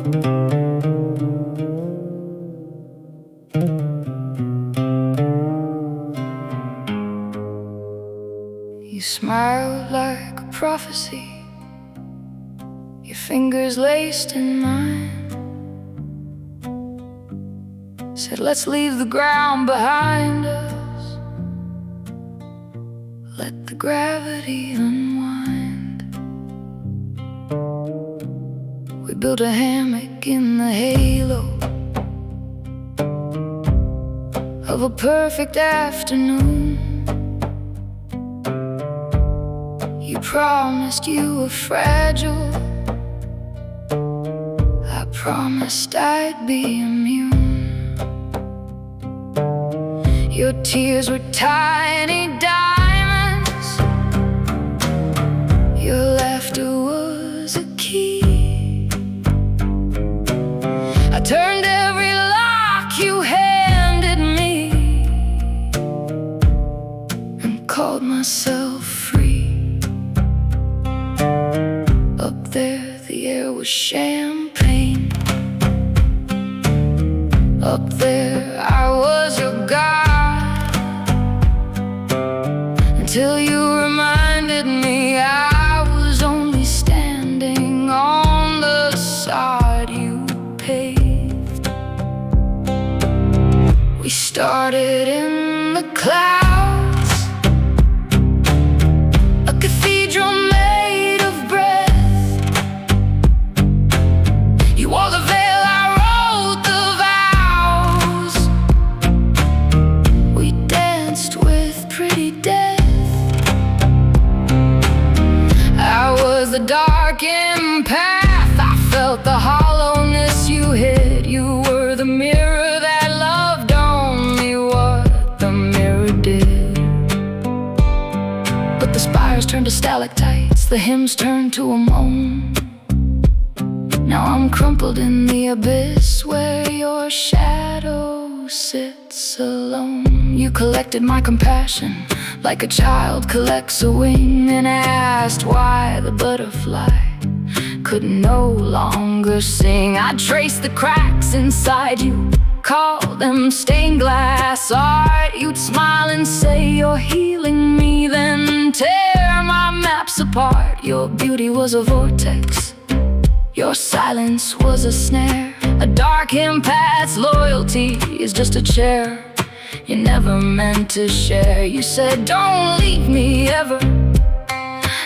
You smiled like a prophecy, your fingers laced in mine. Said, let's leave the ground behind us, let the gravity unwind. We built a hammock in the halo of a perfect afternoon. You promised you were fragile, I promised I'd be immune. Your tears were tiny diamonds, your laughter was a key. I turned every lock you handed me and called myself free. Up there the air was champagne, up there I was your God, till you reminded me I was only standing on the side you paved. We started in the clouds, a cathedral made of breath. You wore the veil, I wrote the vows. We danced with pretty death. The dark empath, I felt the hollowness you hid. You were the mirror that loved only what the mirror did. But the spires turned to stalactites, the hymns turned to a moan. Now I'm crumpled in the abyss where your shadow sits alone. You collected my compassion like a child collects a wing, and asked why the butterfly could no longer sing. I traced the cracks inside you, call them stained glass art. You'd smile and say you're healing me, then tear my maps apart. Your beauty was a vortex, your silence was a snare. A dark empath's loyalty is just a chair you never meant to share. You said, don't leave me ever.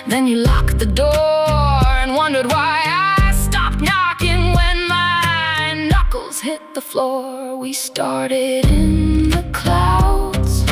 Then you locked the door and wondered why I stopped knocking when my knuckles hit the floor. We started in the clouds,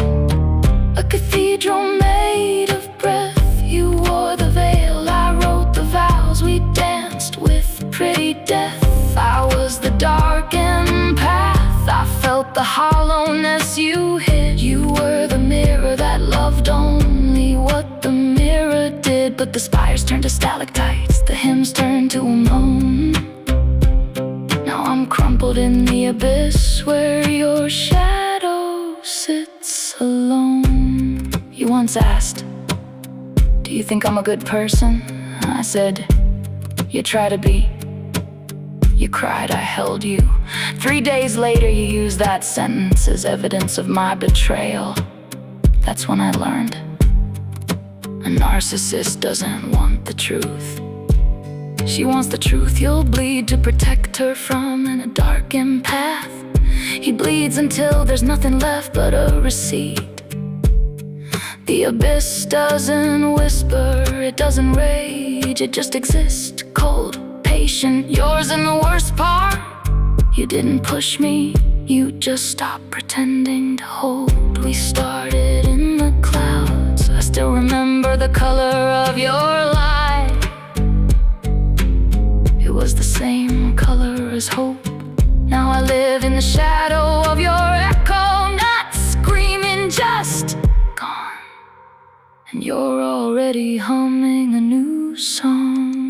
a cathedral made of breath. You wore the veil, I wrote the vows. We danced with pretty death. I was the dark empath, I felt the hollowness you hid. You were the mirror that loved only what the mirror did. But the spires turned to stalactites, the hymns turned to a moan. Now I'm crumpled in the abyss where your shadow sits alone. You once asked, do you think I'm a good person? I said, you try to be. You cried, I held you. 3 days later you used that sentence as evidence of my betrayal. That's when I learned a narcissist doesn't want the truth. She wants the truth you'll bleed to protect her from. And a dark empath, he bleeds until there's nothing left but a receipt. The abyss doesn't whisper, it doesn't rage, it just exists, cold, patient. Yours in the worst part, you didn't push me, you just stopped pretending to hold. We started in the clouds, I still remember the color of your light. It was the same color as hope. Now I live in the shadow of your echo, not screaming, just gone. And you're already humming a new song.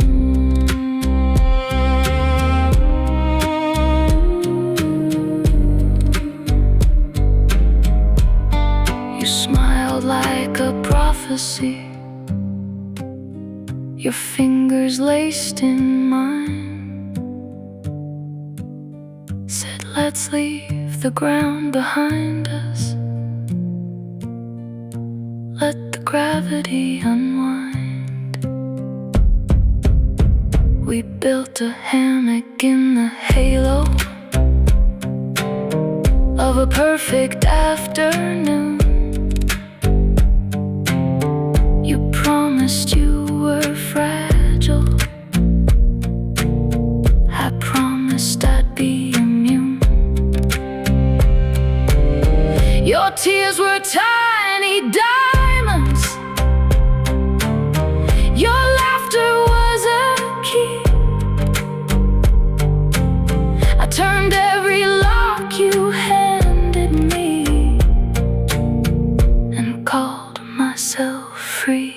You smiled like a prophecy, your fingers laced in mine. let's leave the ground behind us. Let the gravity unwind. We built a hammock in the halo of a perfect afternoon. You promised you were fragile. I promised I'd be immune. Your tears were tiny diamonds. Your laughter was a key. I turned every lock you handed me and called myself free.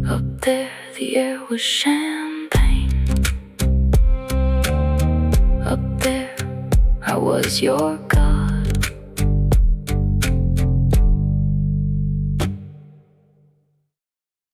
Up there the air was champagne. Up there I was your